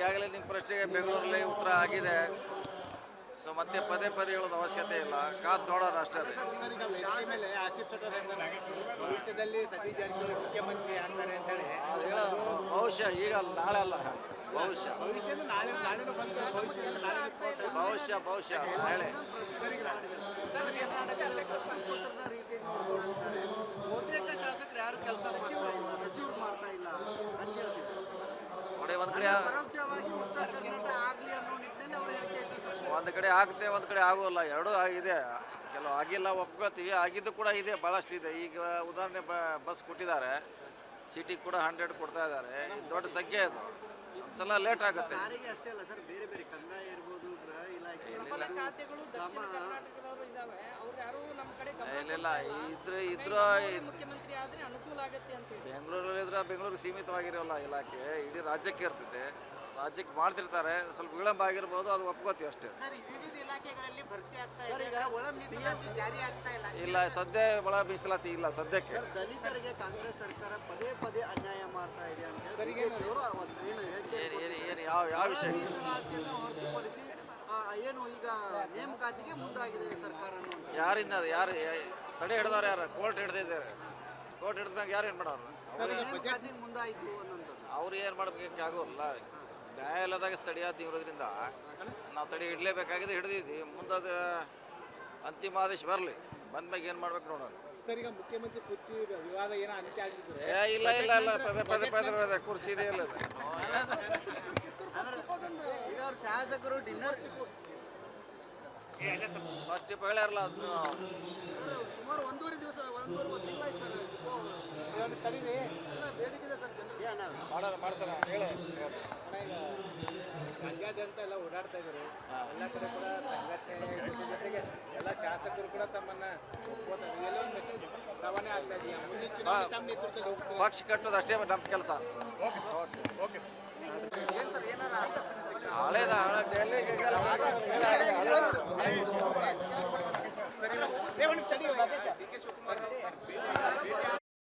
ಈಗಾಗಲೇ ನಿಮ್ಮ ಪ್ರಶ್ನೆಗೆ ಬೆಂಗಳೂರಲ್ಲಿ ಉತ್ತರ ಆಗಿದೆ. ಸೊ ಮತ್ತೆ ಪದೇ ಪದೇ ಹೇಳೋದು ಅವಶ್ಯಕತೆ ಇಲ್ಲ, ಕಾದು ನೋಡೋಣ ಅಷ್ಟೇ. ಅದು ಹೇಳೋ ಬಹುಶಃ ಈಗ ಅಲ್ಲ, ನಾಳೆ ಅಲ್ಲ, ಬಹುಶಃ ನಾಳೆ. ನೋಡಿ, ಒಂದು ಕಡೆ ಆಗುತ್ತೆ, ಒಂದು ಕಡೆ ಆಗೋಲ್ಲ, ಎರಡೂ ಆಗಿದೆ. ಕೆಲವು ಆಗಿಲ್ಲ ಒಪ್ಕೊಳ್ತೀವಿ, ಆಗಿದ್ದು ಕೂಡ ಇದೆ, ಭಾಳಷ್ಟು ಇದೆ. ಈಗ ಉದಾಹರಣೆ ಬಸ್ ಕೊಟ್ಟಿದ್ದಾರೆ, ಸಿಟಿಗೆ ಕೂಡ 100 ಕೊಡ್ತಾ ಇದ್ದಾರೆ. ದೊಡ್ಡ ಸಂಖ್ಯೆ ಅದು, ಒಂದ್ಸಲ ಲೇಟ್ ಆಗುತ್ತೆ. ಇಲ್ಲ ಬೆಂಗಳೂರಲ್ಲಿ ಬೆಂಗಳೂರಿಗೆ ಸೀಮಿತವಾಗಿರೋಲ್ಲ ಇಲಾಖೆ, ಇಡೀ ರಾಜ್ಯಕ್ಕೆ ಇರ್ತೈತೆ. ರಾಜ್ಯಕ್ಕೆ ಮಾಡ್ತಿರ್ತಾರೆ, ಸ್ವಲ್ಪ ವಿಳಂಬ ಆಗಿರ್ಬೋದು, ಅದು ಒಪ್ಕೋತೀವಿ ಅಷ್ಟೇ. ಇಲ್ಲ, ಸದ್ಯ ಒಳ ಮೀಸಲಾತಿ ಇಲ್ಲ ಸದ್ಯಕ್ಕೆ. ಕಾಂಗ್ರೆಸ್ ಸರ್ಕಾರ ಪದೇ ಪದೇ ಅನ್ಯಾಯ ಮಾಡ್ತಾ ಇದೆ ಅಂತ ಏನು ಯಾವ ವಿಷಯ ಹೊರತುಪಡಿಸಿ ಏನು ಈಗ ನೇಮಕಾತಿಗೆ ಮುಂದಾಗಿದೆ ಸರ್ಕಾರ. ಯಾರಿಂದ ಯಾರು ತಡೆ ಹಿಡಿದವ್ರು? ಯಾರು? ಕೋರ್ಟ್ ಹಿಡ್ದಿದ್ದಾರೆ. ಕೋರ್ಟ್ ಹಿಡಿದ್ಮ್ಯಾಗ ಯಾರು ಏನು ಮಾಡೋರು? ಮುಂದಾಯಿತು ಅನ್ನೋದು ಅವ್ರು ಏನು ಮಾಡ್ಬೇಕು ಆಗೋಲ್ಲ. ನ್ಯಾಯಾಲಯದಾಗ ತಡೆಯಾದ ಇರೋದ್ರಿಂದ ನಾವು ತಡೆ ಹಿಡಲೇಬೇಕಾಗಿದೆ, ಹಿಡಿದಿದ್ವಿ. ಮುಂದದು ಅಂತಿಮ ಆದೇಶ ಬರಲಿ, ಬಂದ್ಮ್ಯಾಗ ಏನು ಮಾಡ್ಬೇಕು ನೋಡೋಣ. ಮುಖ್ಯಮಂತ್ರಿ ಕುರ್ಚಿ ವಿವಾದ ಏನೋ ಅಂತ್ಯ ಆಗಿದ್ದು? ಇಲ್ಲ ಪದೇ ಪದೇ ಕುರ್ಚಿ ಇದೆ. ಇಲ್ಲ ಶಾಸಕರು ಡಿನ್ನರ್ ಫಸ್ಟ್ ಹೇಳ್ಯಾರಲ್ಲ, ಅದು ಸುಮಾರು 1.5 ದಿವಸ 1.5 ತಿಂಗಳಾಯ್ತು ಸರ್. ಬೇಡಿಕೆ ಸರ್ ಜನರಿಗೆ ಮಾಡ್ತಾರೆ ಹೇಳಿ. ರಾಜ್ಯಾದ್ಯಂತ ಎಲ್ಲ ಓಡಾಡ್ತಾ ಇದ್ದಾರೆ, ಎಲ್ಲ ಕಡೆ ಕೂಡ ಸಂಘಟನೆ ಜೊತೆಗೆ ಎಲ್ಲ ಶಾಸಕರು ಕೂಡ ತಮ್ಮನ್ನ ಒಪ್ಕೋತಾರೆ. ಮೆಸೇಜ್ ರವಾನೆ ಆಗ್ತಾ ಇದೆಯಾ? ಮುಂದಿನ ಚುನಾವಣೆ ತಮ್ಮ ನೇತೃತ್ವದಲ್ಲಿ ಹೋಗ್ತಾರೆ. ಪಕ್ಷ ಕಟ್ಟೋದು ಅಷ್ಟೇ ನಮ್ಮ ಕೆಲಸ. ಏನು ಸರ್, ಏನಾರ ಆಶ್ವಾಸನೆ ಸಿಗ್ತದೆ? ಹಳೇದ ಡೆಲ್ಲಿಗೆ